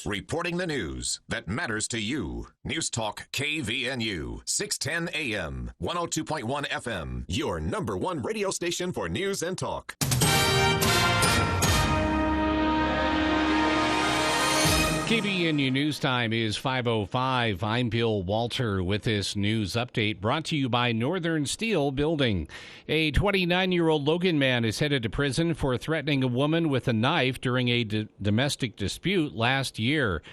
Reporting the news that matters to you. News Talk KVNU, 610 AM, 102.1 FM, your number one radio station for news and talk. KVNU News Time is 5:05. I'm Bill Walter with this news update brought to you by Northern Steel Building. A 29-year-old Logan man is headed to prison for threatening a woman with a knife during a domestic dispute last year.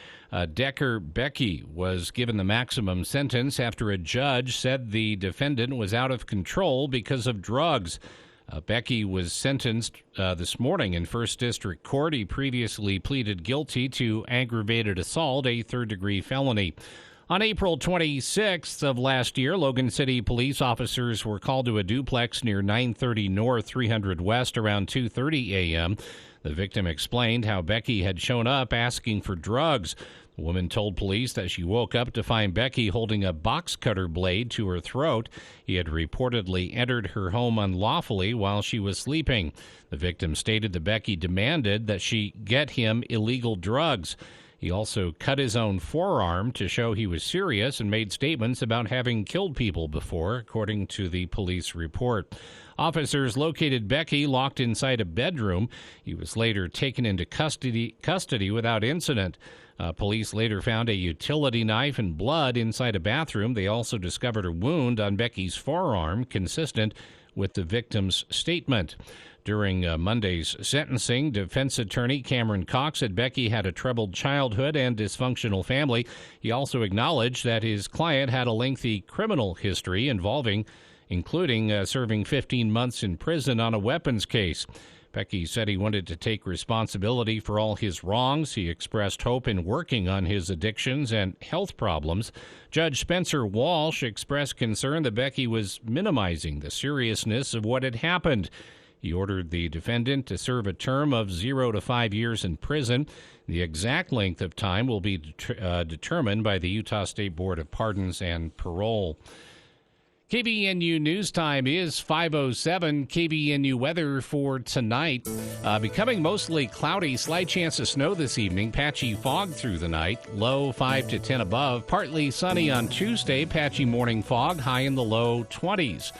Decker Becky was given the maximum sentence after a judge said the defendant was out of control because of drugs. Becky was sentenced this morning in First District Court. He previously pleaded guilty to aggravated assault, a third-degree felony. On April 26th of last year, Logan City police officers were called to a duplex near 930 North, 300 West around 2:30 a.m. The victim explained how Becky had shown up asking for drugs. The woman told police that she woke up to find Becky holding a box cutter blade to her throat. He had reportedly entered her home unlawfully while she was sleeping. The victim stated that Becky demanded that she get him illegal drugs. He also cut his own forearm to show he was serious and made statements about having killed people before, according to the police report. Officers located Becky locked inside a bedroom. He was later taken into custody without incident. Police later found a utility knife and blood inside a bathroom. They also discovered a wound on Becky's forearm consistent with the victim's statement. During Monday's sentencing, defense attorney Cameron Cox said Becky had a troubled childhood and dysfunctional family. He also acknowledged that his client had a lengthy criminal history including serving 15 months in prison on a weapons case. Becky said he wanted to take responsibility for all his wrongs. He expressed hope in working on his addictions and health problems. Judge Spencer Walsh expressed concern that Becky was minimizing the seriousness of what had happened. He ordered the defendant to serve a term of 0 to 5 years in prison. The exact length of time will be determined by the Utah State Board of Pardons and Parole. KVNU News Time is 5:07. KVNU weather for tonight. Becoming mostly cloudy, slight chance of snow this evening, patchy fog through the night, low 5 to 10 above. Partly sunny on Tuesday, patchy morning fog, high in the low 20s.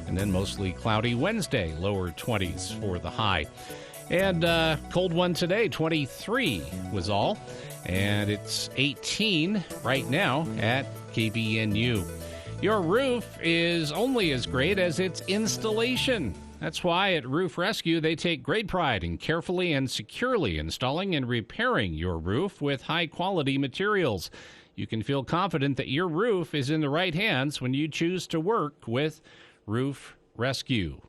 And then mostly cloudy Wednesday, lower 20s for the high. And cold one today, 23 was all. And it's 18 right now at KVNU. Your roof is only as great as its installation. That's why at Roof Rescue, they take great pride in carefully and securely installing and repairing your roof with high-quality materials. You can feel confident that your roof is in the right hands when you choose to work with Roof Rescue.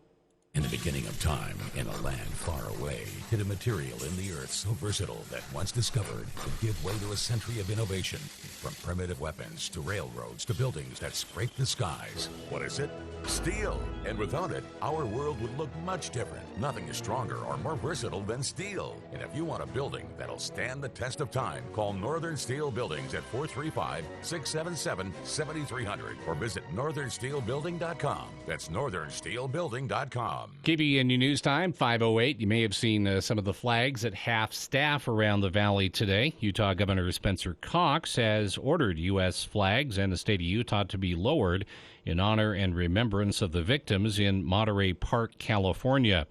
In the beginning of time, in a land far away, hid a material in the earth so versatile that once discovered could give way to a century of innovation. From primitive weapons to railroads to buildings that scrape the skies. What is it? Steel. And without it, our world would look much different. Nothing is stronger or more versatile than steel. And if you want a building that'll stand the test of time, call Northern Steel Buildings at 435-677-7300 or visit northernsteelbuilding.com. That's northernsteelbuilding.com. KVNU News Time, 5:08. You may have seen some of the flags at half-staff around the valley today. Utah Governor Spencer Cox has ordered U.S. flags and the state of Utah to be lowered in honor and remembrance of the victims in Monterey Park, California.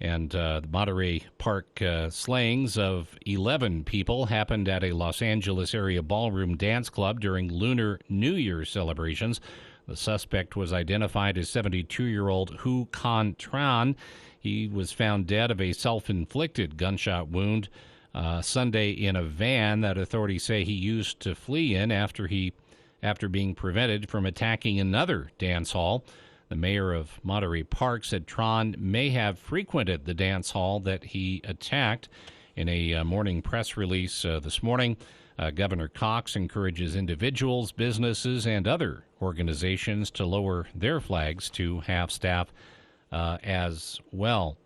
And the Monterey Park slayings of 11 people happened at a Los Angeles area ballroom dance club during Lunar New Year celebrations. The suspect was identified as 72-year-old Hu Can Tran. He was found dead of a self-inflicted gunshot wound Sunday in a van that authorities say he used to flee in after being prevented from attacking another dance hall. The mayor of Monterey Park said Tran may have frequented the dance hall that he attacked. In a morning press release this morning, Governor Cox encourages individuals, businesses, and other organizations to lower their flags to half-staff as well.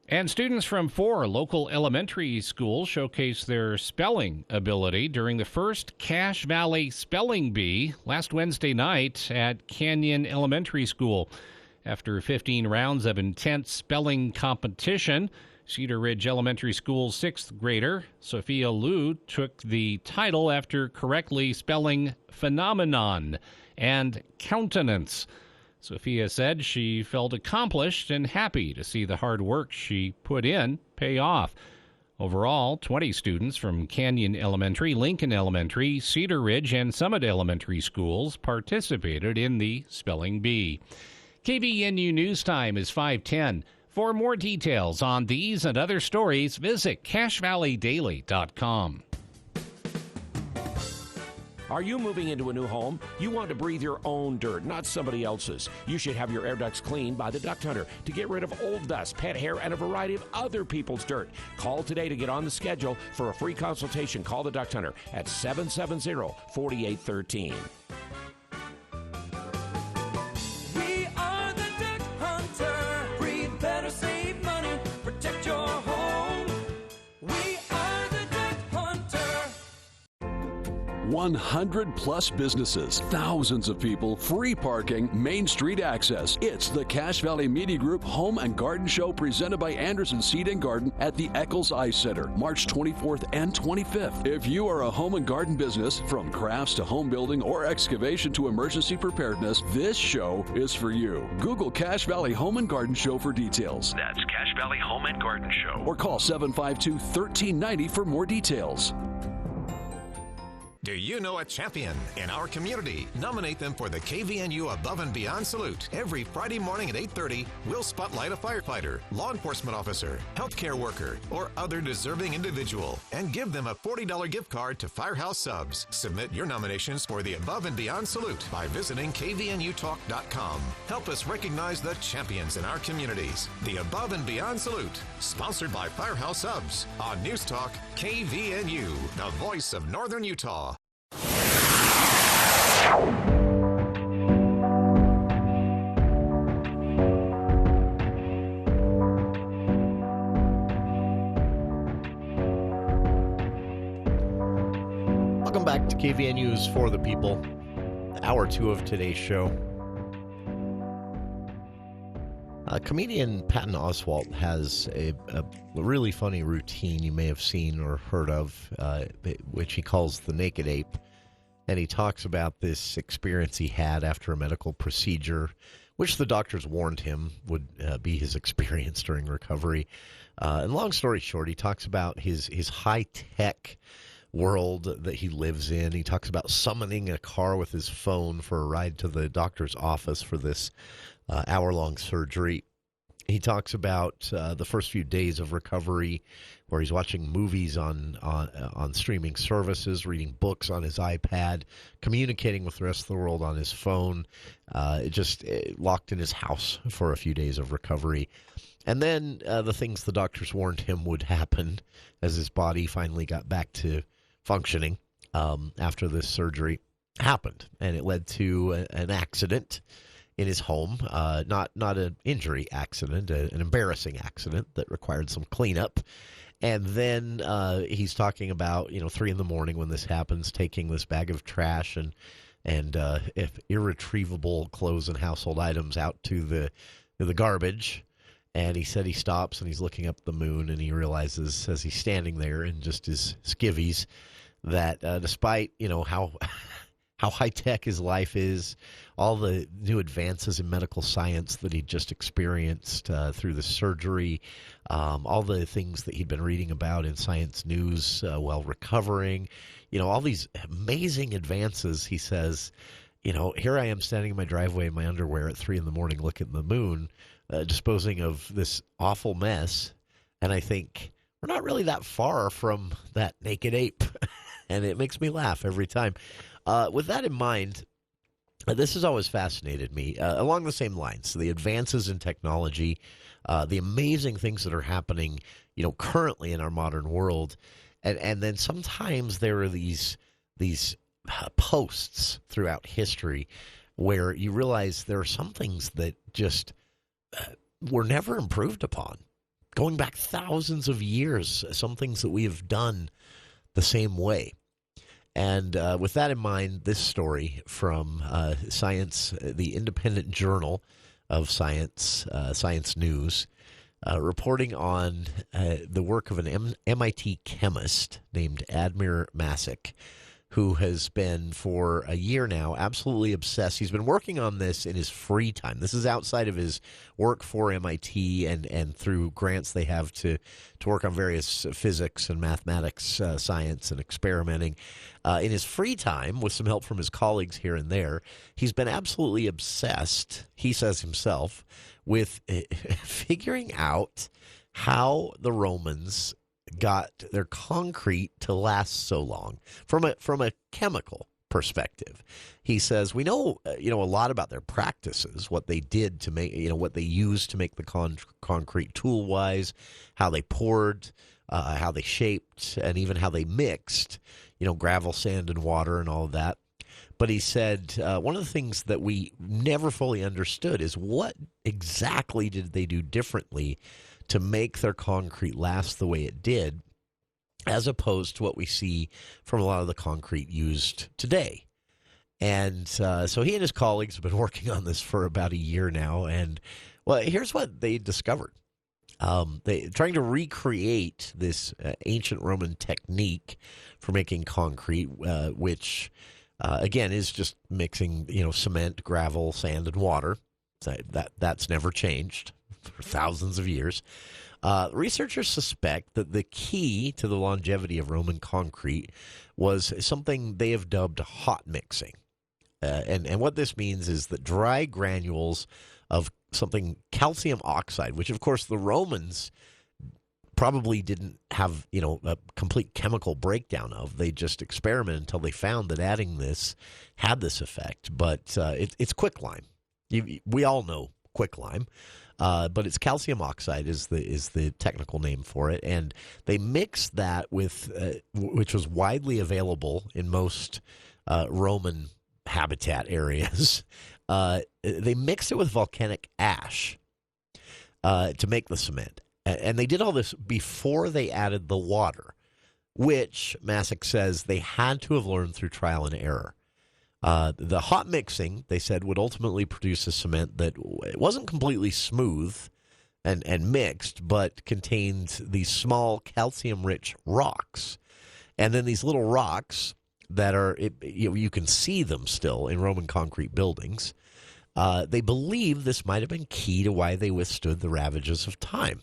And students from 4 local elementary schools showcased their spelling ability during the first Cache Valley Spelling Bee last Wednesday night at Canyon Elementary School. After 15 rounds of intense spelling competition, Cedar Ridge Elementary School's sixth grader, Sophia Liu, took the title after correctly spelling phenomenon and countenance. Sophia said she felt accomplished and happy to see the hard work she put in pay off. Overall, 20 students from Canyon Elementary, Lincoln Elementary, Cedar Ridge, and Summit Elementary schools participated in the Spelling Bee. KVNU News Time is 5:10. For more details on these and other stories, visit CashValleyDaily.com. Are you moving into a new home? You want to breathe your own dirt, not somebody else's. You should have your air ducts cleaned by the Duct Hunter to get rid of old dust, pet hair, and a variety of other people's dirt. Call today to get on the schedule for a free consultation. Call the Duct Hunter at 770-4813. We are the Duct Hunter. Breathe better, save money, protect your home. We are the Duct Hunter. 100 plus businesses, thousands of people, free parking, Main Street access. It's the Cache Valley Media Group Home and Garden Show presented by Anderson Seed and Garden at the Eccles Ice Center, March 24th and 25th. If you are a home and garden business, from crafts to home building or excavation to emergency preparedness, this show is for you. Google Cache Valley Home and Garden Show for details. That's Cache Valley Home and Garden Show. Or call 752-1390 for more details. Do you know a champion in our community? Nominate them for the KVNU Above and Beyond Salute. Every Friday morning at 8:30, we'll spotlight a firefighter, law enforcement officer, healthcare worker, or other deserving individual and give them a $40 gift card to Firehouse Subs. Submit your nominations for the Above and Beyond Salute by visiting kvnutalk.com. Help us recognize the champions in our communities. The Above and Beyond Salute, sponsored by Firehouse Subs on News Talk KVNU, the voice of Northern Utah. Welcome back to KVNU's For the People, hour 2 of today's show. Comedian Patton Oswalt has a really funny routine you may have seen or heard of, which he calls the naked ape. And he talks about this experience he had after a medical procedure, which the doctors warned him would be his experience during recovery. And long story short, he talks about his high-tech world that he lives in. He talks about summoning a car with his phone for a ride to the doctor's office for this hour-long surgery. He talks about the first few days of recovery, where he's watching movies on streaming services, reading books on his iPad, communicating with the rest of the world on his phone, just locked in his house for a few days of recovery. And then the things the doctors warned him would happen as his body finally got back to functioning after this surgery happened. And it led to an accident in his home, not an injury accident, an embarrassing accident that required some cleanup. And then he's talking about, 3 in the morning when this happens, taking this bag of trash and irretrievable clothes and household items out to the garbage. And he said he stops and he's looking up at the moon and he realizes as he's standing there in just his skivvies that despite, how high-tech his life is, all the new advances in medical science that he'd just experienced through the surgery, all the things that he'd been reading about in science news while recovering, all these amazing advances, he says, here I am standing in my driveway in my underwear at 3 in the morning looking at the moon, disposing of this awful mess, and I think we're not really that far from that naked ape, and it makes me laugh every time. With that in mind, this has always fascinated me. Along the same lines, the advances in technology, the amazing things that are happening, currently in our modern world, and then sometimes there are these posts throughout history where you realize there are some things that just were never improved upon. Going back thousands of years, some things that we have done the same way. And with that in mind, this story from Science, the independent journal of science, Science News, reporting on the work of an MIT chemist named Admir Masick, who has been for a year now absolutely obsessed. He's been working on this in his free time. This is outside of his work for MIT and through grants they have to work on various physics and mathematics, science and experimenting. In his free time, with some help from his colleagues here and there, he's been absolutely obsessed, he says himself, with figuring out how the Romans got their concrete to last so long from a chemical perspective. He says we know a lot about their practices, what they did to make, what they used to make the concrete tool wise, how they poured, how they shaped, and even how they mixed, gravel, sand, and water, and all of that. But he said one of the things that we never fully understood is what exactly did they do differently to make their concrete last the way it did, as opposed to what we see from a lot of the concrete used today. And so he and his colleagues have been working on this for about a year now. And, well, here's what they discovered. They trying to recreate this ancient Roman technique for making concrete, which, again, is just mixing, cement, gravel, sand, and water. That's never changed for thousands of years. Researchers suspect that the key to the longevity of Roman concrete was something they have dubbed hot mixing. And what this means is that dry granules of something calcium oxide, which, of course, the Romans probably didn't have, a complete chemical breakdown of. They just experimented until they found that adding this had this effect. But it's quicklime. We all know quicklime. But it's calcium oxide is the technical name for it, and they mix that with which was widely available in most Roman habitat areas. They mixed it with volcanic ash to make the cement, and they did all this before they added the water, which Masick says they had to have learned through trial and error. The hot mixing, they said, would ultimately produce a cement that wasn't completely smooth and mixed, but contained these small calcium-rich rocks. And then these little rocks that are, you can see them still in Roman concrete buildings. They believe this might have been key to why they withstood the ravages of time.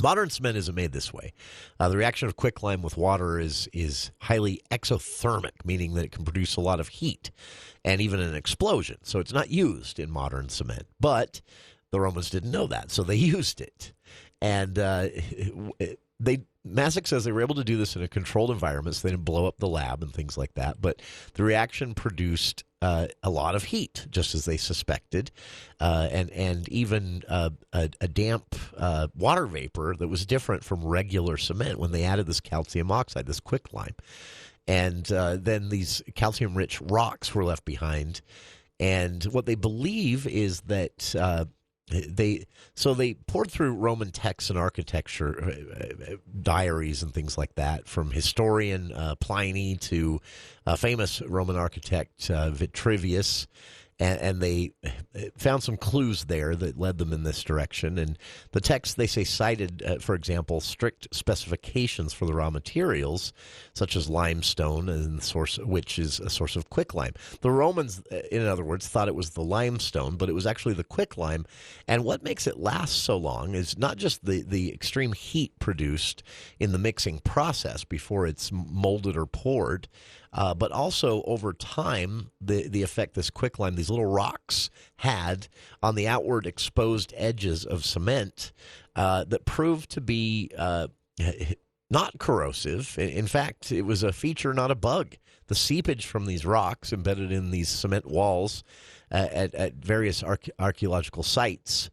Modern cement isn't made this way. The reaction of quicklime with water is highly exothermic, meaning that it can produce a lot of heat and even an explosion. So it's not used in modern cement. But the Romans didn't know that, so they used it. And Masick says they were able to do this in a controlled environment, so they didn't blow up the lab and things like that. But the reaction produced a lot of heat, just as they suspected, and even a damp water vapor that was different from regular cement when they added this calcium oxide, this quicklime. And then these calcium-rich rocks were left behind. And what they believe is that they poured through Roman texts and architecture, diaries and things like that, from historian Pliny to famous Roman architect Vitruvius, and they found some clues there that led them in this direction. And the text, they say, cited, for example, strict specifications for the raw materials, such as limestone, and the source, which is a source of quicklime. The Romans, in other words, thought it was the limestone, but it was actually the quicklime. And what makes it last so long is not just the extreme heat produced in the mixing process before it's molded or poured, but also over time, the effect this quicklime, these little rocks, had on the outward exposed edges of cement that proved to be not corrosive. In fact, it was a feature, not a bug. The seepage from these rocks embedded in these cement walls at various archaeological sites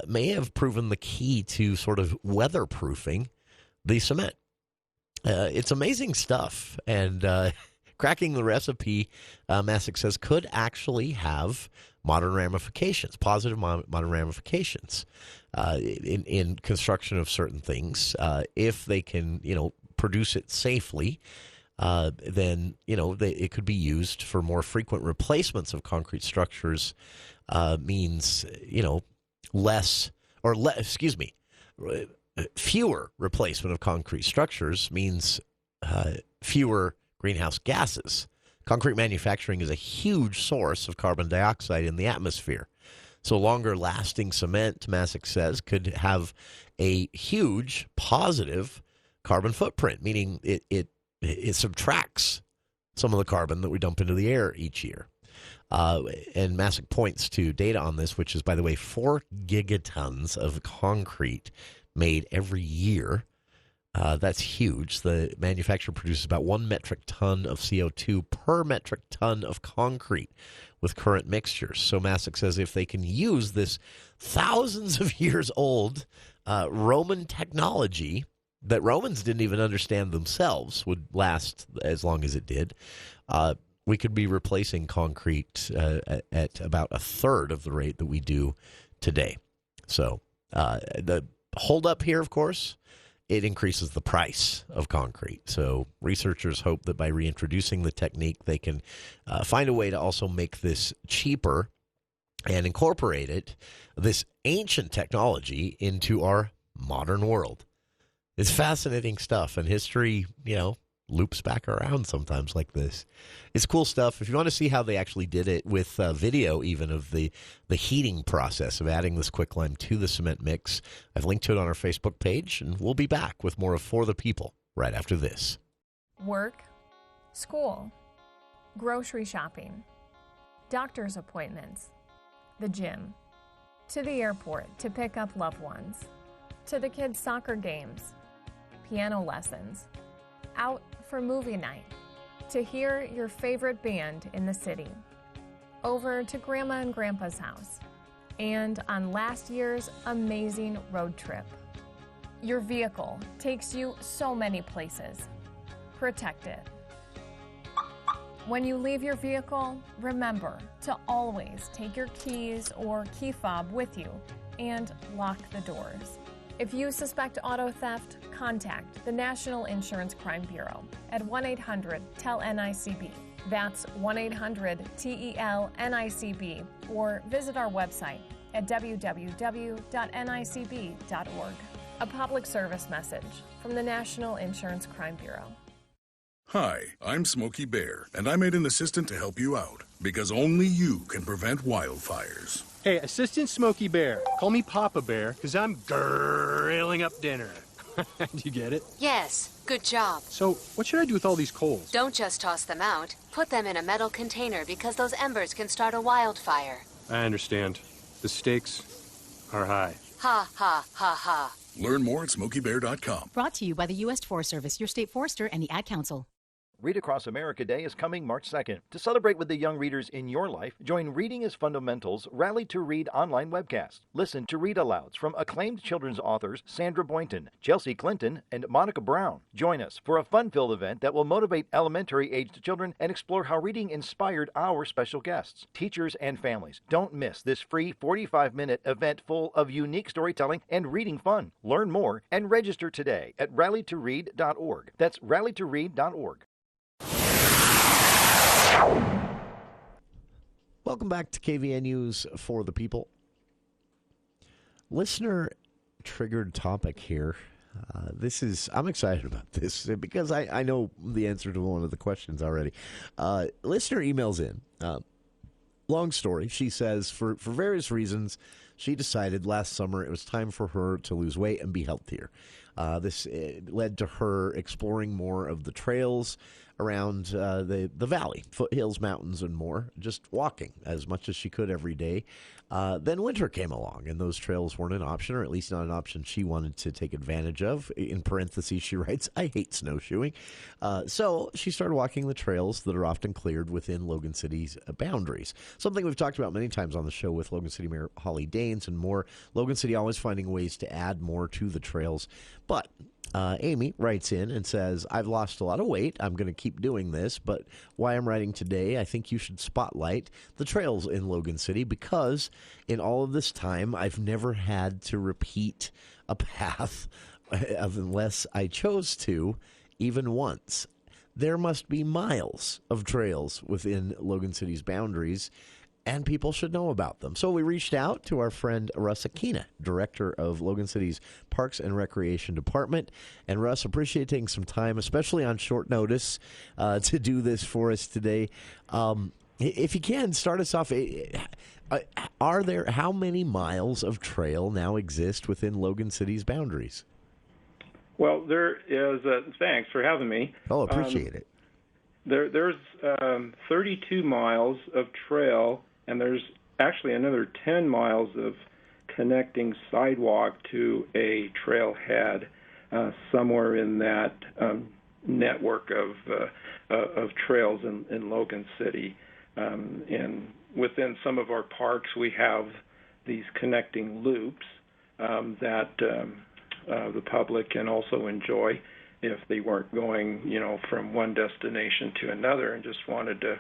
may have proven the key to sort of weatherproofing the cement. It's amazing stuff, and cracking the recipe, Masick says, could actually have modern ramifications, positive modern ramifications in construction of certain things. If they can, produce it safely, then, it could be used for more frequent replacements of concrete structures, means, less fewer replacement of concrete structures means fewer greenhouse gases. Concrete manufacturing is a huge source of carbon dioxide in the atmosphere. So longer-lasting cement, Masick says, could have a huge positive carbon footprint, meaning it subtracts some of the carbon that we dump into the air each year. And Masick points to data on this, which is, by the way, 4 gigatons of concrete made every year. That's huge. The manufacturer produces about 1 metric ton of CO2 per metric ton of concrete with current mixtures. So Masick says if they can use this thousands of years old Roman technology that Romans didn't even understand themselves would last as long as it did, we could be replacing concrete at about a third of the rate that we do today. So the holdup here, of course, it increases the price of concrete. So researchers hope that by reintroducing the technique, they can find a way to also make this cheaper and incorporate it, this ancient technology, into our modern world. It's fascinating stuff, and history, loops back around sometimes like this. It's cool stuff. If you want to see how they actually did it with video even of the heating process of adding this quicklime to the cement mix, I've linked to it on our Facebook page, and we'll be back with more of For the People right after this. Work, school, grocery shopping, doctor's appointments, the gym, to the airport to pick up loved ones, to the kids' soccer games, piano lessons, out for movie night, to hear your favorite band in the city, over to Grandma and Grandpa's house, and on last year's amazing road trip. Your vehicle takes you so many places. Protect it. When you leave your vehicle, remember to always take your keys or key fob with you and lock the doors. If you suspect auto theft, contact the National Insurance Crime Bureau at 1-800-TEL-NICB. That's 1-800-TEL-NICB, or visit our website at www.nicb.org. A public service message from the National Insurance Crime Bureau. Hi, I'm Smokey Bear, and I made an assistant to help you out, because only you can prevent wildfires. Hey, Assistant Smokey Bear. Call me Papa Bear, because I'm grilling up dinner. Do you get it? Yes, good job. So, what should I do with all these coals? Don't just toss them out. Put them in a metal container, because those embers can start a wildfire. I understand. The stakes are high. Ha, ha, ha, ha. Learn more at SmokeyBear.com. Brought to you by the U.S. Forest Service, your state forester, and the Ad Council. Read Across America Day is coming March 2nd. To celebrate with the young readers in your life, join Reading is Fundamentals Rally to Read online webcast. Listen to read-alouds from acclaimed children's authors Sandra Boynton, Chelsea Clinton, and Monica Brown. Join us for a fun-filled event that will motivate elementary-aged children and explore how reading inspired our special guests, teachers, and families. Don't miss this free 45-minute event full of unique storytelling and reading fun. Learn more and register today at rallytoread.org. That's rallytoread.org. Welcome back to KVNU's For the People. Listener triggered topic here. I'm excited about this because I know the answer to one of the questions already. Listener emails in. Long story. She says for various reasons, she decided last summer it was time for her to lose weight and be healthier. This led to her exploring more of the trails around the valley, foothills, mountains, and more, just walking as much as she could every day. Then winter came along, and those trails weren't an option, or at least not an option she wanted to take advantage of. In parentheses, she writes, I hate snowshoeing. So she started walking the trails that are often cleared within Logan City's boundaries. Something we've talked about many times on the show with Logan City Mayor Holly Daines and more. Logan City always finding ways to add more to the trails. But Amy writes in and says, I've lost a lot of weight. I'm going to keep doing this, but why I'm writing today, I think you should spotlight the trails in Logan City, because in all of this time, I've never had to repeat a path unless I chose to, even once. There must be miles of trails within Logan City's boundaries, and people should know about them. So we reached out to our friend Russ Aquina, director of Logan City's Parks and Recreation Department. And Russ, appreciate taking some time, especially on short notice, to do this for us today. If you can, start us off. How many miles of trail now exist within Logan City's boundaries? Well, there is. Thanks for having me. Oh, appreciate it. There's 32 miles of trail, and there's actually another 10 miles of connecting sidewalk to a trailhead somewhere in that network of trails in Logan City. And within some of our parks, we have these connecting loops that the public can also enjoy if they weren't going, from one destination to another and just wanted to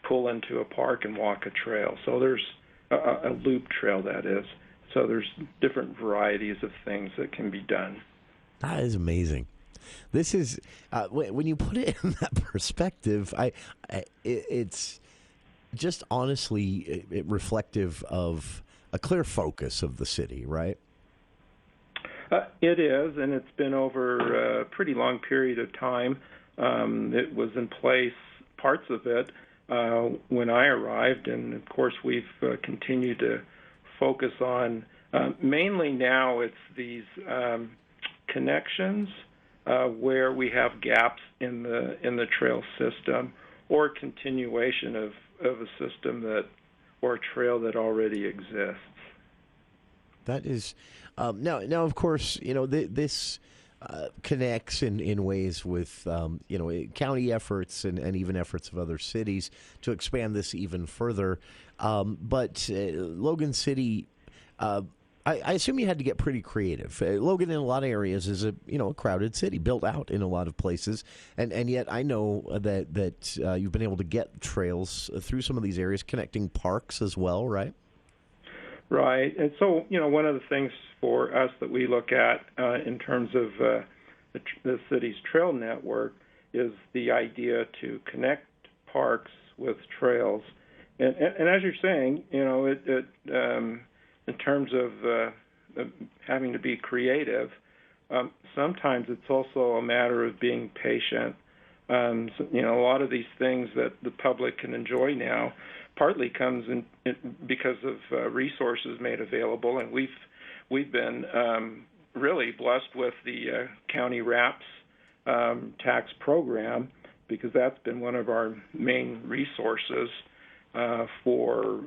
pull into a park and walk a trail. So there's a loop trail, that is. So there's different varieties of things that can be done. That is amazing. This is when you put it in that perspective. It's just honestly reflective of a clear focus of the city, right? It is, and it's been over a pretty long period of time. It was in place, parts of it, when I arrived, and of course we've continued to focus on, mainly now it's these connections where we have gaps in the trail system or continuation of a system or a trail that already exists. That is now. Of course, this connects in ways with county efforts and even efforts of other cities to expand this even further. But Logan City, I assume you had to get pretty creative. Logan, in a lot of areas, is a crowded city, built out in a lot of places, and yet I know that you've been able to get trails through some of these areas, connecting parks as well, right? Right. And so, one of the things for us that we look at in terms of the city's trail network is the idea to connect parks with trails. And as you're saying, in terms of having to be creative, sometimes it's also a matter of being patient. A lot of these things that the public can enjoy now partly comes in because of resources made available, and we've been really blessed with the county RAPS tax program, because that's been one of our main resources for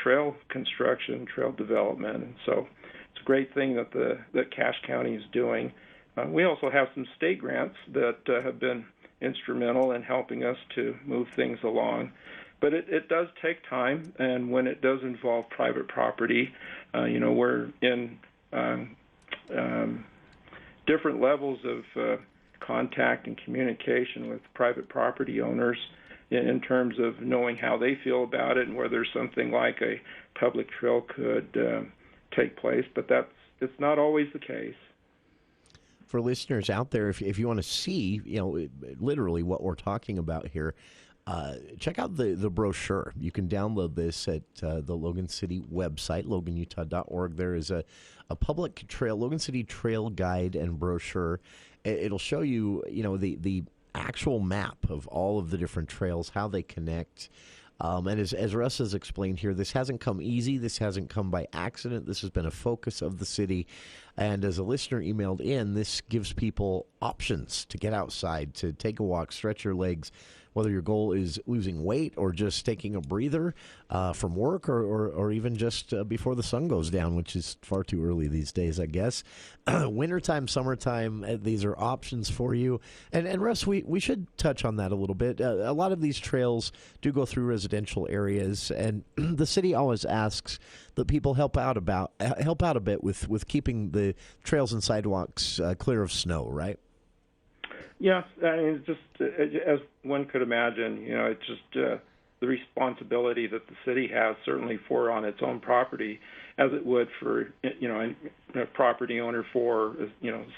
trail construction, trail development, and so it's a great thing that Cache County is doing. We also have some state grants that have been instrumental in helping us to move things along. But it does take time, and when it does involve private property, we're in different levels of contact and communication with private property owners in terms of knowing how they feel about it and whether something like a public trail could take place. But it's not always the case. For listeners out there, if you want to see, literally what we're talking about here, check out the brochure. You can download this at the Logan City website, loganutah.org. There is a public trail, Logan City Trail Guide and brochure. It'll show you, the actual map of all of the different trails, how they connect. And as Russ has explained here, this hasn't come easy. This hasn't come by accident. This has been a focus of the city. And as a listener emailed in, this gives people options to get outside, to take a walk, stretch your legs, whether your goal is losing weight or just taking a breather from work or even just before the sun goes down, which is far too early these days, I guess. Wintertime, summertime, these are options for you. And Russ, we should touch on that a little bit. A lot of these trails do go through residential areas, and the city always asks that people help out a bit with keeping the trails and sidewalks clear of snow, right? Yes, I mean, just as one could imagine, it's just the responsibility that the city has, certainly for on its own property, as it would for a property owner for a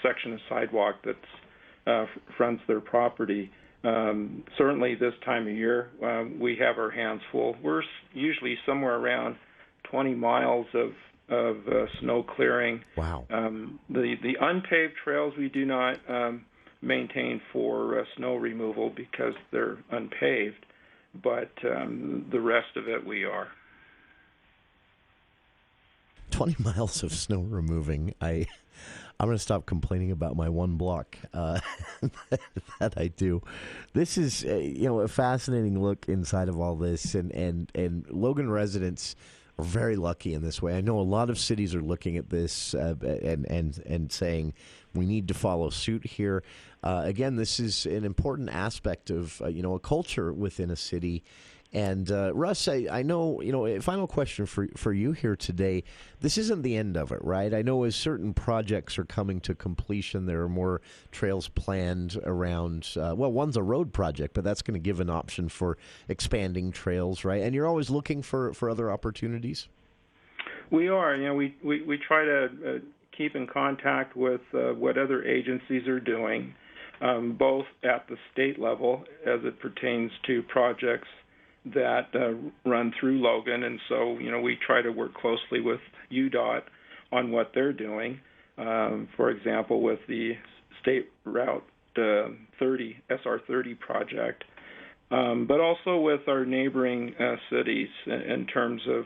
section of sidewalk that fronts their property. Certainly this time of year, we have our hands full. We're usually somewhere around 20 miles of snow clearing. Wow. The unpaved trails we do not maintain for snow removal because they're unpaved, but the rest of it we are. 20 miles of snow removing. I'm going to stop complaining about my one block that I do. This is a fascinating look inside of all this, and Logan residents are very lucky in this way. I know a lot of cities are looking at this and saying we need to follow suit here. Again, this is an important aspect of a culture within a city. And Russ, I know, a final question for you here today. This isn't the end of it, right? I know as certain projects are coming to completion, there are more trails planned around, one's a road project, but that's going to give an option for expanding trails, right? And you're always looking for other opportunities? We are. We try to keep in contact with what other agencies are doing, both at the state level as it pertains to projects that run through Logan, and so we try to work closely with UDOT on what they're doing. For example, with the State Route 30 SR30 project, but also with our neighboring cities in terms of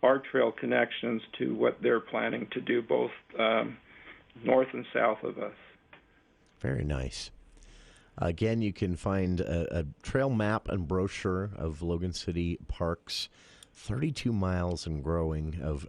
our trail connections to what they're planning to do, both north and south of us. Very nice. Again, you can find a trail map and brochure of Logan City Parks, 32 miles and growing of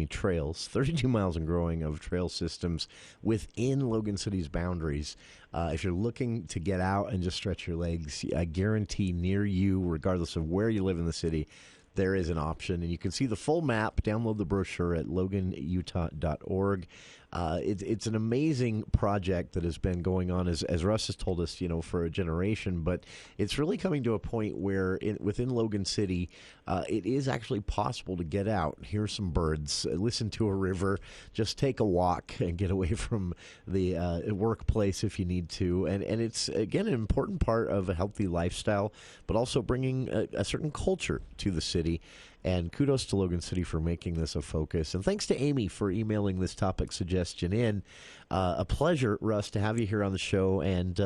trails, 32 miles and growing of trail systems within Logan City's boundaries. If you're looking to get out and just stretch your legs, I guarantee near you, regardless of where you live in the city, there is an option. And you can see the full map, download the brochure at loganutah.org. It's an amazing project that has been going on, as Russ has told us, for a generation. But it's really coming to a point where within Logan City, it is actually possible to get out, hear some birds, listen to a river, just take a walk and get away from the workplace if you need to. And it's, again, an important part of a healthy lifestyle, but also bringing a certain culture to the city. And kudos to Logan City for making this a focus. And thanks to Amy for emailing this topic suggestion in. A pleasure, Russ, to have you here on the show, and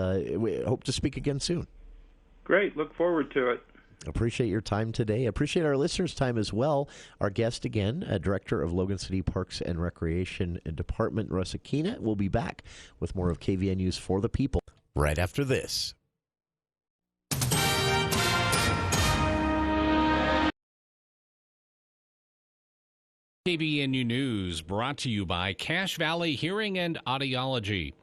we hope to speak again soon. Great. Look forward to it. Appreciate your time today. Appreciate our listeners' time as well. Our guest again, Director of Logan City Parks and Recreation Department, Russ Aquina, will be back with more of KVNU's For the People right after this. KVNU News brought to you by Cache Valley Hearing and Audiology.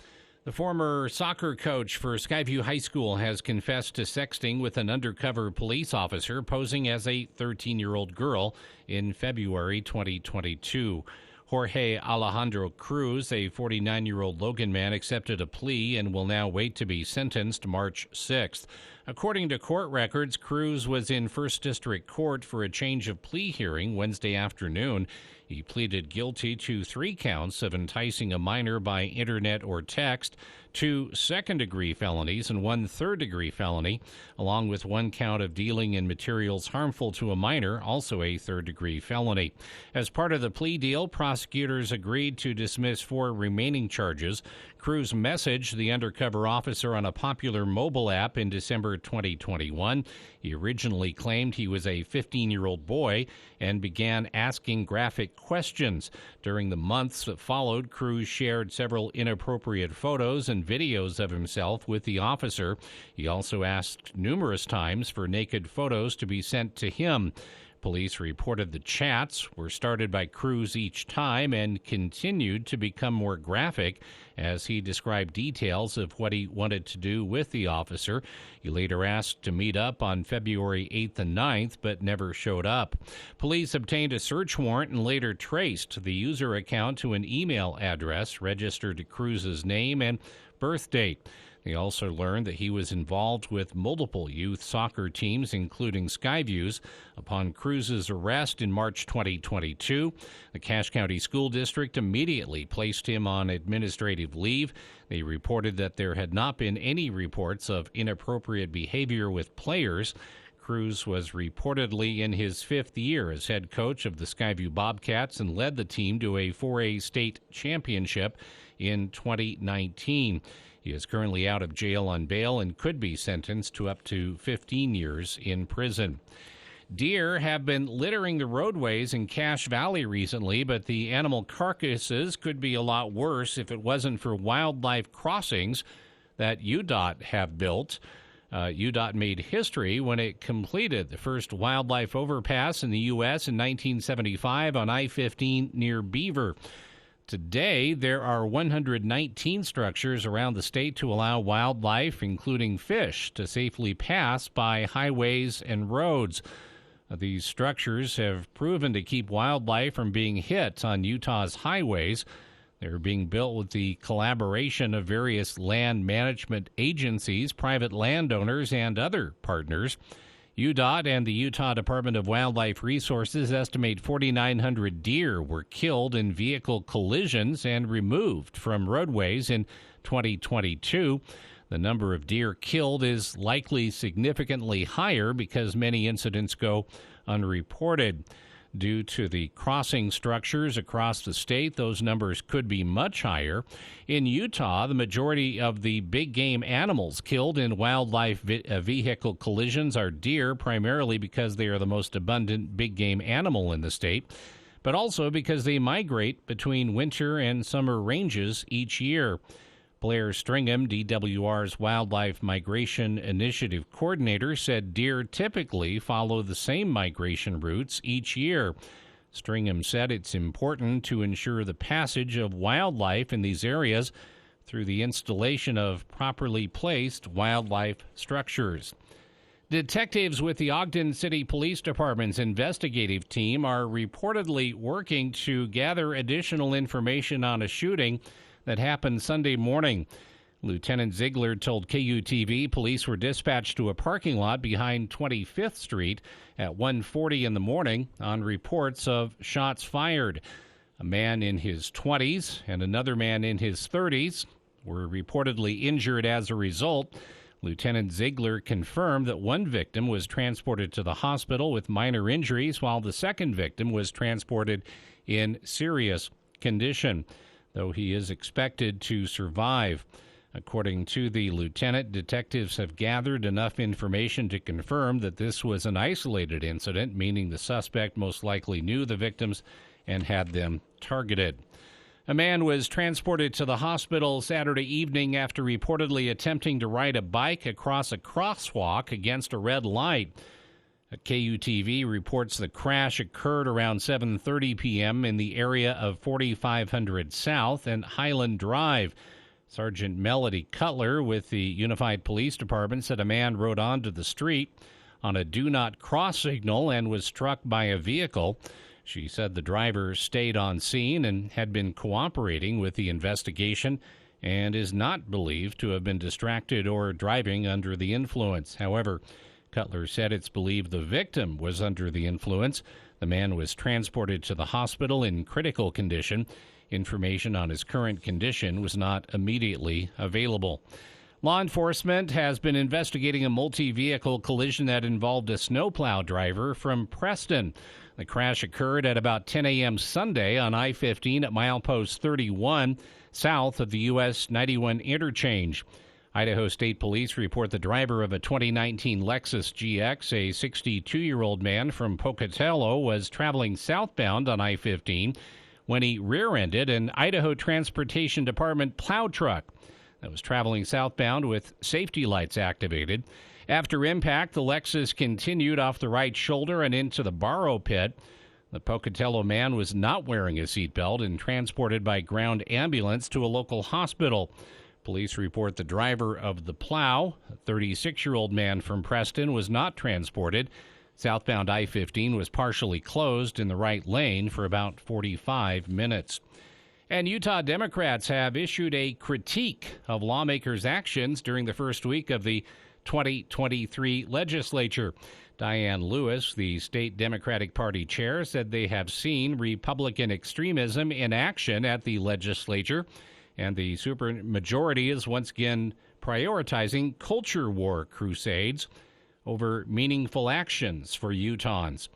The former soccer coach for Skyview High School has confessed to sexting with an undercover police officer posing as a 13-year-old girl in February 2022. Jorge Alejandro Cruz, a 49-year-old Logan man, accepted a plea and will now wait to be sentenced March 6th. According to court records, Cruz was in First District Court for a change of plea hearing Wednesday afternoon. He pleaded guilty to 3 counts of enticing a minor by internet or text, 2 second-degree felonies and 1 third-degree felony, along with 1 count of dealing in materials harmful to a minor, also a third-degree felony. As part of the plea deal, prosecutors agreed to dismiss 4 remaining charges. Cruz messaged the undercover officer on a popular mobile app in December 2021. He originally claimed he was a 15-year-old boy and began asking graphic questions. During the months that followed, Cruz shared several inappropriate photos and videos of himself with the officer. He also asked numerous times for naked photos to be sent to him. Police reported the chats were started by Cruz each time and continued to become more graphic as he described details of what he wanted to do with the officer. He later asked to meet up on February 8th and 9th, but never showed up. Police obtained a search warrant and later traced the user account to an email address registered to Cruz's name and birth date. They also learned that he was involved with multiple youth soccer teams, including Skyview's. Upon Cruz's arrest in March 2022, the Cache County School District immediately placed him on administrative leave. They reported that there had not been any reports of inappropriate behavior with players. Cruz was reportedly in his fifth year as head coach of the Skyview Bobcats and led the team to a 4A state championship in 2019. He is currently out of jail on bail and could be sentenced to up to 15 years in prison. Deer have been littering the roadways in Cache Valley recently, but the animal carcasses could be a lot worse if it wasn't for wildlife crossings that UDOT have built. UDOT made history when it completed the first wildlife overpass in the U.S. in 1975 on I-15 near Beaver. Today, there are 119 structures around the state to allow wildlife, including fish, to safely pass by highways and roads. These structures have proven to keep wildlife from being hit on Utah's highways. They're being built with the collaboration of various land management agencies, private landowners, and other partners. UDOT and the Utah Department of Wildlife Resources estimate 4,900 deer were killed in vehicle collisions and removed from roadways in 2022. The number of deer killed is likely significantly higher because many incidents go unreported. Due to the crossing structures across the state, those numbers could be much higher. In Utah, the majority of the big game animals killed in wildlife vehicle collisions are deer, primarily because they are the most abundant big game animal in the state, but also because they migrate between winter and summer ranges each year. Blair Stringham, DWR's Wildlife Migration Initiative Coordinator, said deer typically follow the same migration routes each year. Stringham said it's important to ensure the passage of wildlife in these areas through the installation of properly placed wildlife structures. Detectives with the Ogden City Police Department's investigative team are reportedly working to gather additional information on a shooting that happened Sunday morning. Lieutenant Ziegler told KUTV police were dispatched to a parking lot behind 25th Street at 1:40 in the morning on reports of shots fired. A man in his 20s and another man in his 30s were reportedly injured as a result. Lieutenant Ziegler confirmed that one victim was transported to the hospital with minor injuries, while the second victim was transported in serious condition, though he is expected to survive. According to the lieutenant, detectives have gathered enough information to confirm that this was an isolated incident, meaning the suspect most likely knew the victims and had them targeted. A man was transported to the hospital Saturday evening after reportedly attempting to ride a bike across a crosswalk against a red light. KUTV reports the crash occurred around 7:30 p.m. in the area of 4500 South and Highland Drive. Sergeant Melody Cutler with the Unified Police Department said a man rode onto the street on a do not cross signal and was struck by a vehicle. She said the driver stayed on scene and had been cooperating with the investigation and is not believed to have been distracted or driving under the influence. However, Cutler said it's believed the victim was under the influence. The man was transported to the hospital in critical condition. Information on his current condition was not immediately available. Law enforcement has been investigating a multi-vehicle collision that involved a snowplow driver from Preston. The crash occurred at about 10 a.m. Sunday on I-15 at milepost 31, south of the U.S. 91 interchange. Idaho State Police report the driver of a 2019 Lexus GX, a 62-year-old man from Pocatello, was traveling southbound on I-15 when he rear-ended an Idaho Transportation Department plow truck that was traveling southbound with safety lights activated. After impact, the Lexus continued off the right shoulder and into the borrow pit. The Pocatello man was not wearing a seatbelt and transported by ground ambulance to a local hospital. Police report the driver of the plow, a 36-year-old man from Preston, was not transported. Southbound I-15 was partially closed in the right lane for about 45 minutes. And Utah Democrats have issued a critique of lawmakers' actions during the first week of the 2023 legislature. Diane Lewis, the state Democratic Party chair, said they have seen Republican extremism in action at the legislature, and the supermajority is once again prioritizing culture war crusades over meaningful actions for Utahns.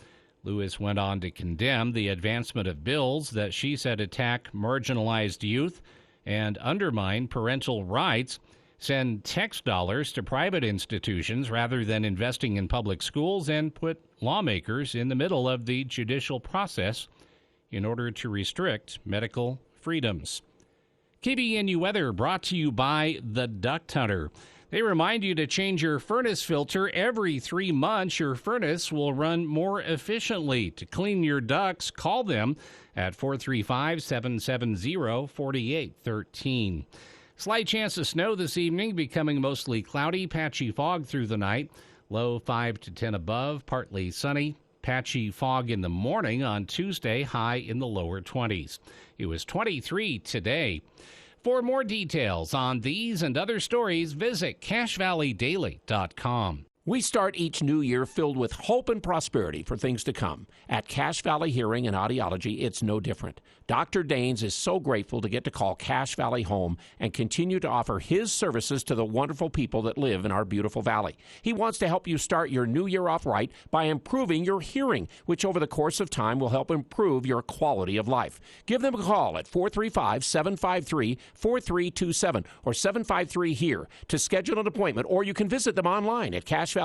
Lewis went on to condemn the advancement of bills that she said attack marginalized youth and undermine parental rights, send tax dollars to private institutions rather than investing in public schools, and put lawmakers in the middle of the judicial process in order to restrict medical freedoms. KBNU weather brought to you by the Duct Hunter. They remind you to change your furnace filter every 3 months. Your furnace will run more efficiently. To clean your ducts, call them at 435-770-4813. Slight chance of snow this evening, becoming mostly cloudy, patchy fog through the night. Low 5 to 10 above, partly sunny. Patchy fog in the morning on Tuesday, high in the lower 20s. It was 23 today. For more details on these and other stories, visit CacheValleyDaily.com. We start each new year filled with hope and prosperity for things to come. At Cache Valley Hearing and Audiology, it's no different. Dr. Daines is so grateful to get to call Cache Valley home and continue to offer his services to the wonderful people that live in our beautiful valley. He wants to help you start your new year off right by improving your hearing, which over the course of time will help improve your quality of life. Give them a call at 435-753-4327 or 753-HERE to schedule an appointment, or you can visit them online at CacheValleyHearing.com.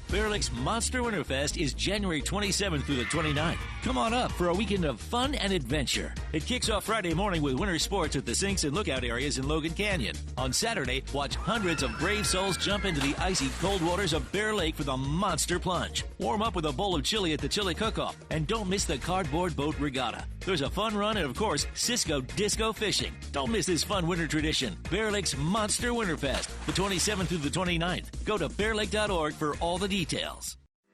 Bear Lake's Monster Winterfest is January 27th through the 29th. Come on up for a weekend of fun and adventure. It kicks off Friday morning with winter sports at the Sinks and Lookout areas in Logan Canyon. On Saturday, watch hundreds of brave souls jump into the icy cold waters of Bear Lake for the Monster Plunge. Warm up with a bowl of chili at the Chili Cook-Off, and don't miss the Cardboard Boat Regatta. There's a fun run and, of course, Cisco Disco Fishing. Don't miss this fun winter tradition. Bear Lake's Monster Winterfest, the 27th through the 29th. Go to bearlake.org for all the details.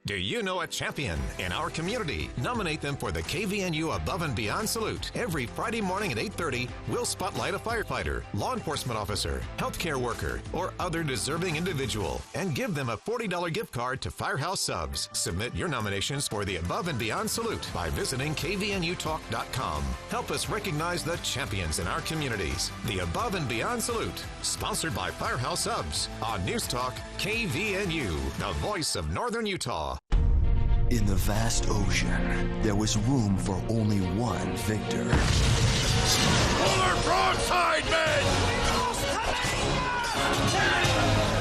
Do you know a champion in our community? Nominate them for the KVNU Above and Beyond Salute. Every Friday morning at 8:30, we'll spotlight a firefighter, law enforcement officer, healthcare worker, or other deserving individual and give them a $40 gift card to Firehouse Subs. Submit your nominations for the Above and Beyond Salute by visiting kvnutalk.com. Help us recognize the champions in our communities. The Above and Beyond Salute, sponsored by Firehouse Subs on News Talk KVNU, the voice of Northern Utah. In the vast ocean, there was room for only one victor. Pull her broadside, men!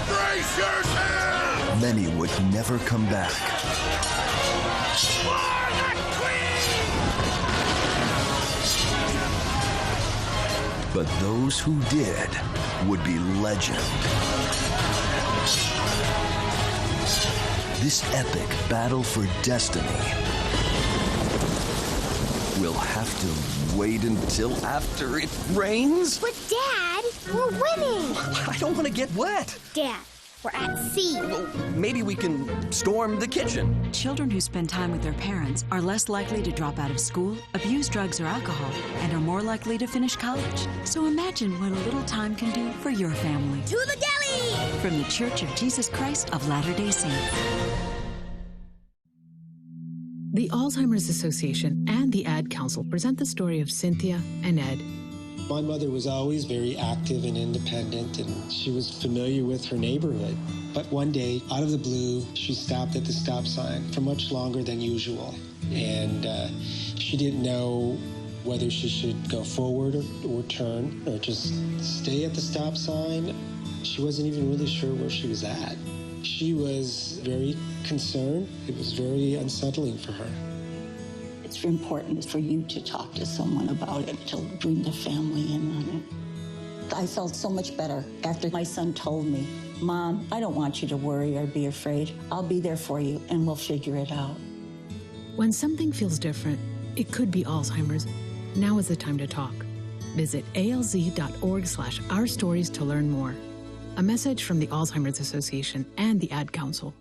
Brace yourselves! Many would never come back. But those who did would be legend. This epic battle for destiny will have to wait until after it rains. But, Dad, we're winning. I don't want to get wet. Dad, we're at sea. Well, maybe we can storm the kitchen. Children who spend time with their parents are less likely to drop out of school, abuse drugs or alcohol, and are more likely to finish college. So imagine what a little time can do for your family. To the deli! From the Church of Jesus Christ of Latter-day Saints. The Alzheimer's Association and the Ad Council present the story of Cynthia and Ed. My mother was always very active and independent, and she was familiar with her neighborhood. But one day, out of the blue, she stopped at the stop sign for much longer than usual. And she didn't know whether she should go forward or turn or just stay at the stop sign. She wasn't even really sure where she was at. She was very concerned. It was very unsettling for her. It's important for you to talk to someone about it, to bring the family in on it. I felt so much better after my son told me, Mom, I don't want you to worry or be afraid. I'll be there for you and we'll figure it out. When something feels different, it could be Alzheimer's. Now is the time to talk. Visit alz.org/ourstories to learn more. A message from the Alzheimer's Association and the Ad Council.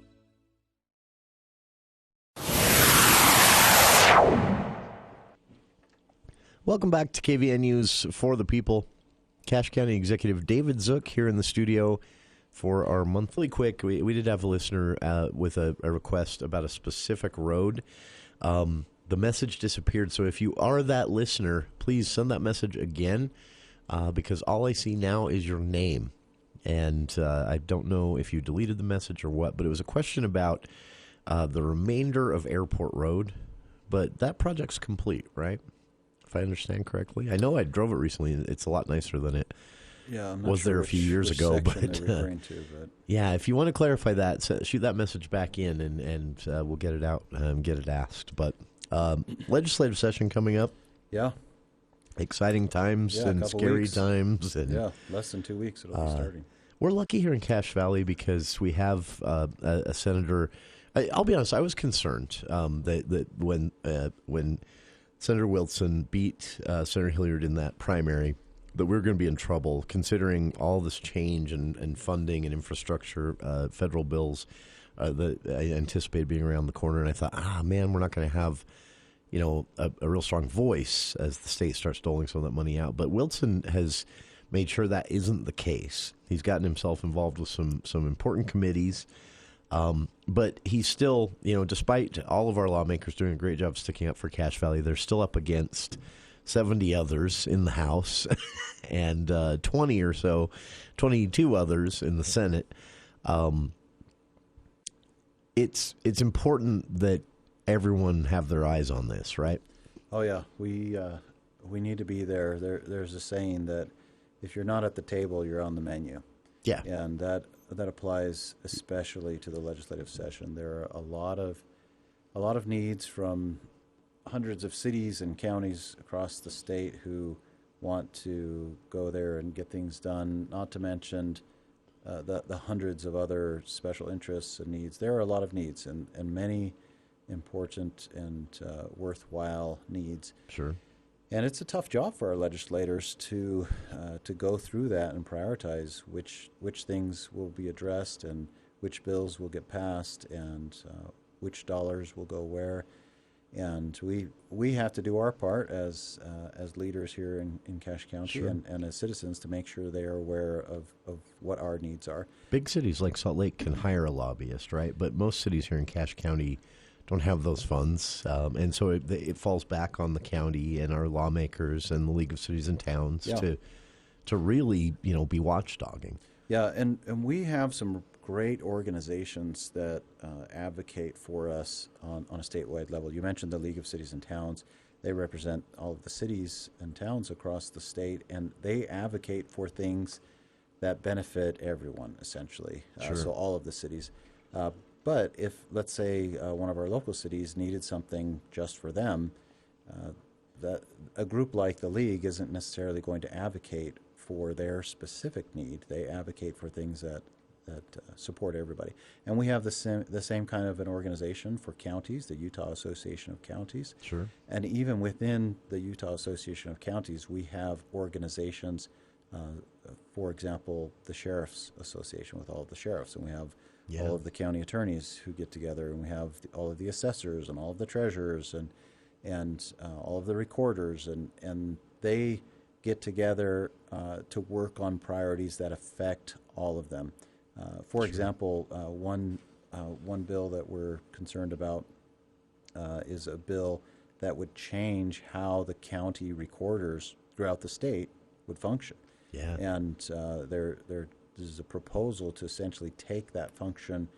Welcome back to KVN News for the People. Cache County Executive David Zook here in the studio for our monthly quick. We did have a listener with a request about a specific road. The message disappeared, so if you are that listener, please send that message again because all I see now is your name. And I don't know if you deleted the message or what, but it was a question about the remainder of Airport Road. But that project's complete, right? If I understand correctly. I know I drove it recently. It's a lot nicer than it was there a few years ago. But yeah, if you want to clarify that, shoot that message back in, and we'll get it out and get it asked. But legislative session coming up. Yeah. Exciting times and scary weeks. Times. And, yeah, less than 2 weeks it'll be starting. We're lucky here in Cache Valley because we have a senator. I'll be honest, I was concerned that when Senator Wilson beat Senator Hilliard in that primary, that we were going to be in trouble, considering all this change and funding and infrastructure, federal bills that I anticipated being around the corner. And I thought, man, we're not going to have a real strong voice as the state starts doling some of that money out. But Wilson has made sure that isn't the case. He's gotten himself involved with some important committees. But he's still, despite all of our lawmakers doing a great job sticking up for Cache Valley, they're still up against 70 others in the House and 22 others in the Senate. It's important that everyone have their eyes on this, right? Oh yeah, we need to be there. There's a saying that if you're not at the table, you're on the menu. Yeah, and that applies especially to the legislative session. There are a lot of needs from hundreds of cities and counties across the state who want to go there and get things done. Not to mention the hundreds of other special interests and needs. There are a lot of needs and many important and worthwhile needs. Sure. And it's a tough job for our legislators to go through that and prioritize which things will be addressed and which bills will get passed and which dollars will go where. And we have to do our part as leaders here in Cache County Sure. and as citizens to make sure they are aware of what our needs are. Big cities like Salt Lake can hire a lobbyist, right? But most cities here in Cache County don't have those funds, and so it falls back on the county and our lawmakers and the League of Cities and Towns to really be watchdogging. Yeah, and we have some great organizations that advocate for us on a statewide level. You mentioned the League of Cities and Towns. They represent all of the cities and towns across the state, and they advocate for things that benefit everyone, essentially. Sure. So all of the cities. But if, let's say, one of our local cities needed something just for them, that a group like the League isn't necessarily going to advocate for their specific need. They advocate for things that support everybody. And we have the same kind of an organization for counties, the Utah Association of Counties. Sure. And even within the Utah Association of Counties, we have organizations, for example, the Sheriff's Association with all of the sheriffs, and we have all of the county attorneys who get together, and we have all of the assessors and all of the treasurers and all of the recorders, and they get together to work on priorities that affect all of them. For example, one bill that we're concerned about is a bill that would change how the county recorders throughout the state would function. Yeah. And there's a proposal to essentially take that function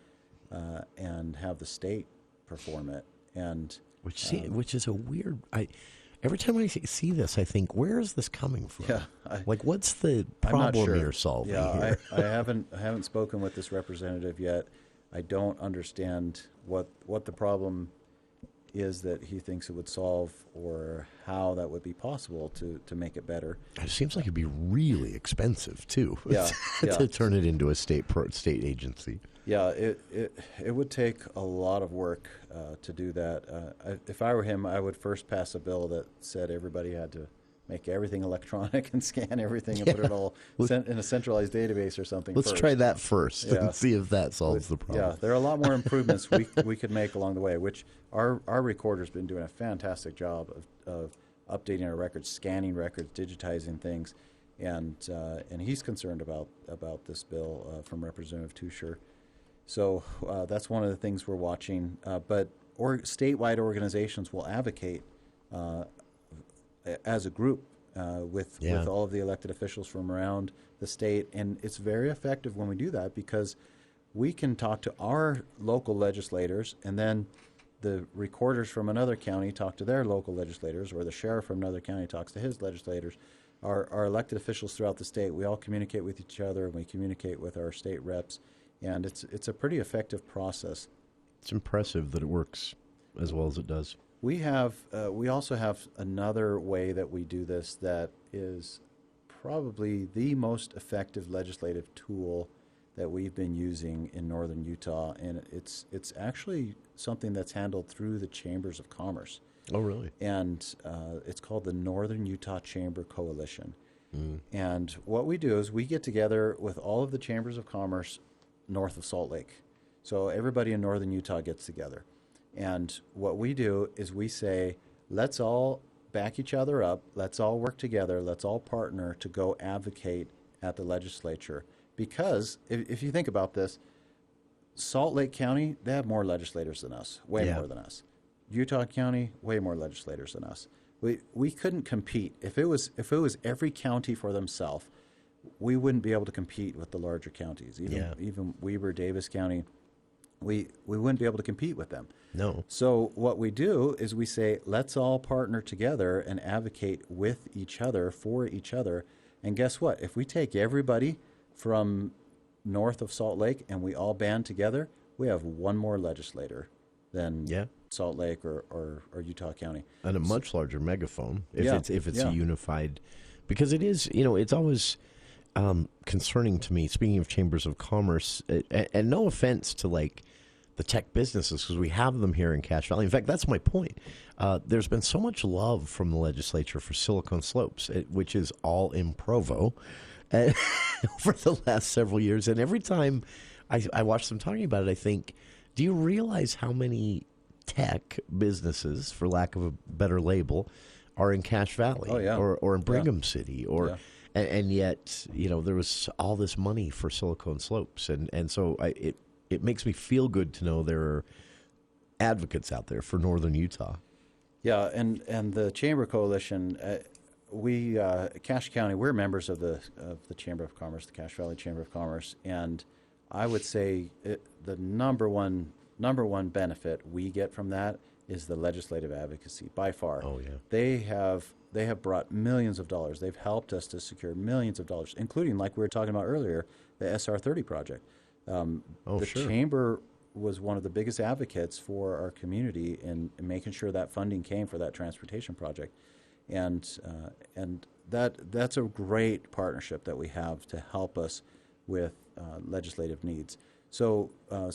and have the state perform it. And which is a weird. Every time I see this, I think, where is this coming from? Yeah, what's the problem you're solving here? I haven't spoken with this representative yet. I don't understand what the problem is that he thinks it would solve, or how that would be possible to make it better. It seems like it'd be really expensive too. Yeah, to turn it into a state agency. Yeah, it would take a lot of work to do that. If I were him, I would first pass a bill that said everybody had to make everything electronic and scan everything and put it all in a centralized database or something. Let's try that first and see if that solves the problem. Yeah, there are a lot more improvements we could make along the way, which our recorder's been doing a fantastic job of updating our records, scanning records, digitizing things, and he's concerned about this bill from Representative Tusher. So that's one of the things we're watching. But statewide organizations will advocate as a group with all of the elected officials from around the state, and it's very effective when we do that because we can talk to our local legislators, and then the recorders from another county talk to their local legislators, or the sheriff from another county talks to his legislators. Our elected officials throughout the state, we all communicate with each other, and we communicate with our state reps, and it's a pretty effective process. It's impressive that it works as well as it does. We also have another way that we do this that is probably the most effective legislative tool that we've been using in northern Utah, and it's actually something that's handled through the Chambers of Commerce. Oh, really? And it's called the Northern Utah Chamber Coalition. And what we do is we get together with all of the Chambers of Commerce north of Salt Lake. So everybody in northern Utah gets together. And what we do is we say, let's all back each other up, let's all work together, let's all partner to go advocate at the legislature. Because if you think about this, Salt Lake County, they have more legislators than us, way more than us. Utah County, way more legislators than us. We couldn't compete. If it was every county for themselves, we wouldn't be able to compete with the larger counties. Even Weber, Davis County, we wouldn't be able to compete with them. No. So what we do is we say, let's all partner together and advocate with each other, for each other. And guess what? If we take everybody from north of Salt Lake and we all band together, we have one more legislator than Salt Lake or Utah County. And a much larger megaphone if it's a unified, because it is, it's always concerning to me, speaking of Chambers of Commerce, and no offense to like the tech businesses, because we have them here in Cache Valley. In fact, that's my point. There's been so much love from the legislature for Silicon Slopes, which is all in Provo, for the last several years. And every time I watch them talking about it, I think, do you realize how many tech businesses, for lack of a better label, are in Cache Valley or in Brigham City? And yet, there was all this money for Silicon Slopes. And so it makes me feel good to know there are advocates out there for northern Utah. Yeah, and the Chamber Coalition, we Cache County, we're members of the Chamber of Commerce, the Cache Valley Chamber of Commerce, and I would say the number one benefit we get from that is the legislative advocacy by far. Oh yeah, they have brought millions of dollars. They've helped us to secure millions of dollars, including, like we were talking about earlier, the SR 30 project. The Chamber was one of the biggest advocates for our community in making sure that funding came for that transportation project, and that's a great partnership that we have to help us with legislative needs. So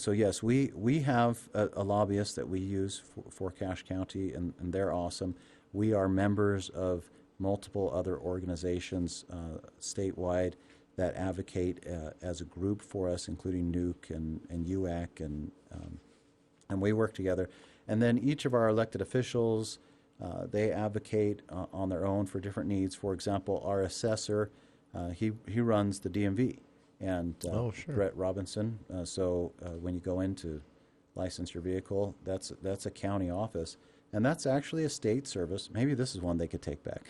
yes, we have a lobbyist that we use for Cache County, and they're awesome. We are members of multiple other organizations statewide that advocate as a group for us, including NUC and UAC, and we work together. And then each of our elected officials, they advocate on their own for different needs. For example, our assessor, he runs the DMV, and Brett Robinson. So when you go in to license your vehicle, that's a county office. And that's actually a state service. Maybe this is one they could take back.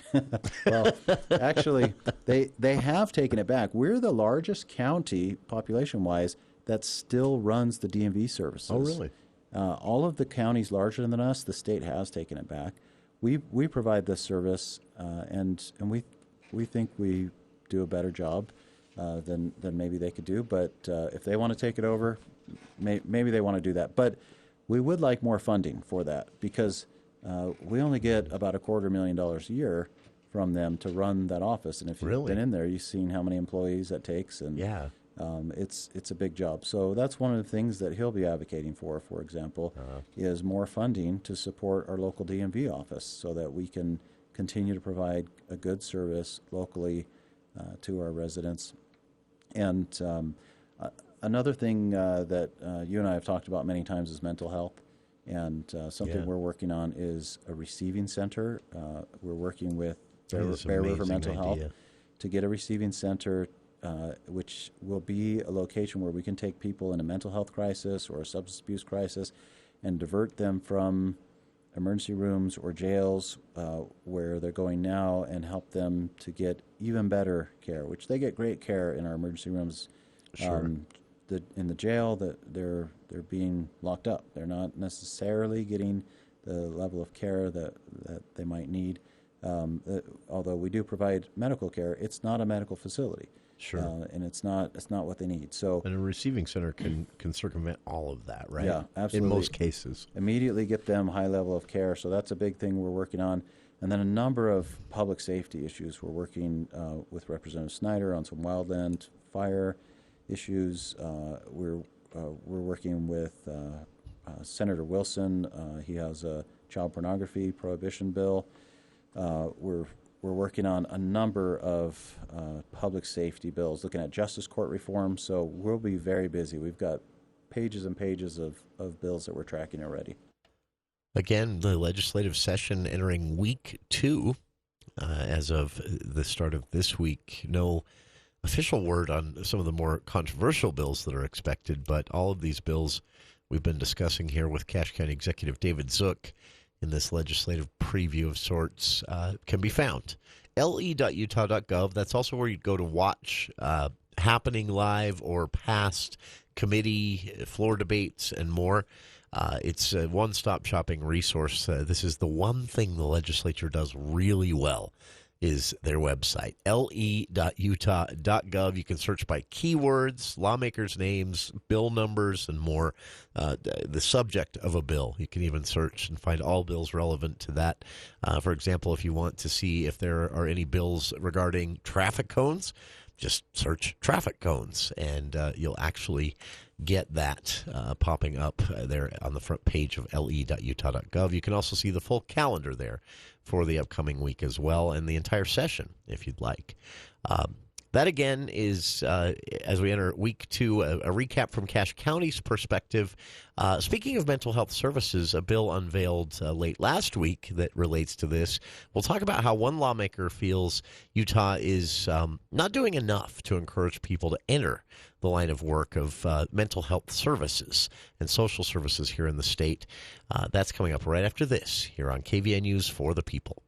Well, actually, they have taken it back. We're the largest county, population-wise, that still runs the DMV services. Oh, really? All of the counties larger than us, the state has taken it back. We provide this service, and we think we do a better job than maybe they could do. But if they want to take it over, maybe they want to do that. But we would like more funding for that, because we only get about $250,000 a year from them to run that office. And if you've been in there, you've seen how many employees that takes, and it's a big job. So that's one of the things that he'll be advocating for example, is more funding to support our local DMV office so that we can continue to provide a good service locally to our residents. And another thing that you and I have talked about many times is mental health. And something we're working on is a receiving center. We're working with Bear River Mental Health to get a receiving center, which will be a location where we can take people in a mental health crisis or a substance abuse crisis and divert them from emergency rooms or jails where they're going now and help them to get even better care, which they get great care in our emergency rooms. Sure. In the jail, that they're being locked up. They're not necessarily getting the level of care that they might need. Although we do provide medical care, it's not a medical facility. Sure. And it's not what they need. So, and a receiving center can circumvent all of that, right? Yeah, absolutely. In most cases. Immediately get them high level of care. So that's a big thing we're working on. And then a number of public safety issues. We're working with Representative Snyder on some wildland fire issues. We're working with Senator Wilson. He has a child pornography prohibition bill. We're working on a number of public safety bills, looking at justice court reform. So we'll be very busy. We've got pages and pages of bills that we're tracking already. Again, the legislative session entering week 2 as of the start of this week. No official word on some of the more controversial bills that are expected, but all of these bills we've been discussing here with Cache County Executive David Zook in this legislative preview of sorts can be found. le.utah.gov. That's also where you'd go to watch happening live or past committee, floor debates, and more. It's a one-stop shopping resource. This is the one thing the legislature does really well, is their website, le.utah.gov. You can search by keywords, lawmakers' names, bill numbers, and more. The subject of a bill. You can even search and find all bills relevant to that. For example, if you want to see if there are any bills regarding traffic cones, just search traffic cones, and you'll actually get that popping up there on the front page of le.utah.gov. You can also see the full calendar there for the upcoming week as well, and the entire session, if you'd like. That, again, is, as we enter week 2, a recap from Cache County's perspective. Speaking of mental health services, a bill unveiled late last week that relates to this. We'll talk about how one lawmaker feels Utah is not doing enough to encourage people to enter the line of work of mental health services and social services here in the state. That's coming up right after this here on KVN News for the People.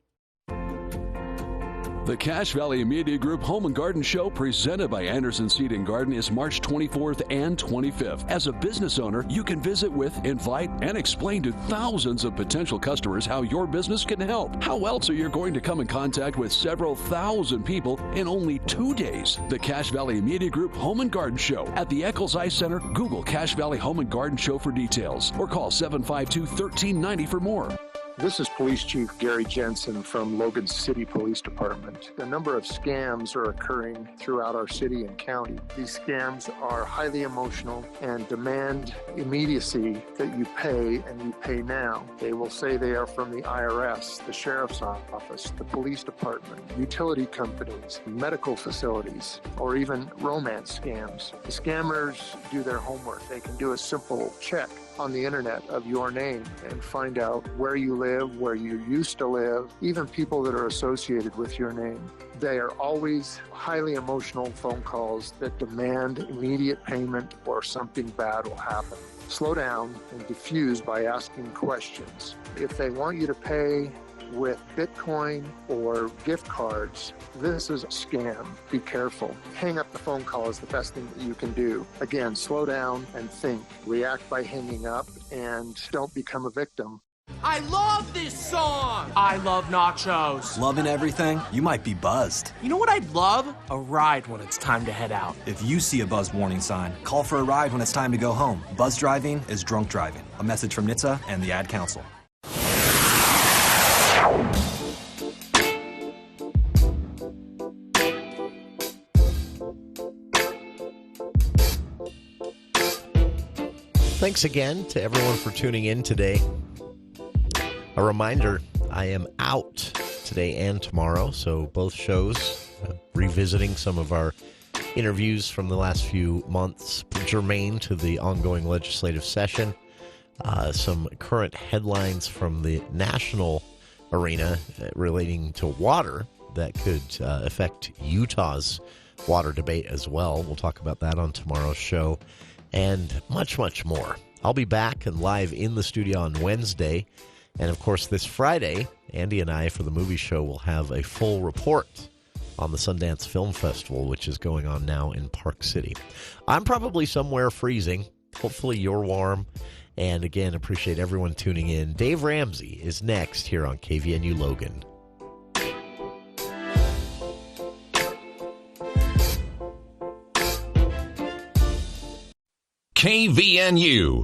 The Cache Valley Media Group Home and Garden Show, presented by Anderson Seed and Garden, is March 24th and 25th. As a business owner, you can visit with, invite, and explain to thousands of potential customers how your business can help. How else are you going to come in contact with several thousand people in only 2 days? The Cache Valley Media Group Home and Garden Show at the Eccles Eye Center. Google Cache Valley Home and Garden Show for details, or call 752-1390 for more. This is Police Chief Gary Jensen from Logan City Police Department. A number of scams are occurring throughout our city and county. These scams are highly emotional and demand immediacy that you pay, and you pay now. They will say they are from the IRS, the Sheriff's Office, the Police Department, utility companies, medical facilities, or even romance scams. The scammers do their homework. They can do a simple check on the internet of your name and find out where you live, where you used to live, even people that are associated with your name. They are always highly emotional phone calls that demand immediate payment or something bad will happen. Slow down and diffuse by asking questions. If they want you to pay with Bitcoin or gift cards, this is a scam. Be careful. Hang up the phone call is the best thing that you can do. Again, slow down and think. React by hanging up, and don't become a victim. I love this song! I love nachos. Loving everything? You might be buzzed. You know what I'd love? A ride when it's time to head out. If you see a buzzed warning sign, call for a ride when it's time to go home. Buzz driving is drunk driving. A message from NHTSA and the Ad Council. Thanks again to everyone for tuning in today. A reminder, I am out today and tomorrow, so both shows, revisiting some of our interviews from the last few months germane to the ongoing legislative session. some current headlines from the national arena relating to water that could affect Utah's water debate as well. We'll talk about that on tomorrow's show and much, much more. I'll be back and live in the studio on Wednesday. And, of course, this Friday, Andy and I, for the movie show, will have a full report on the Sundance Film Festival, which is going on now in Park City. I'm probably somewhere freezing. Hopefully you're warm. And, again, appreciate everyone tuning in. Dave Ramsey is next here on KVNU Logan. KVNU.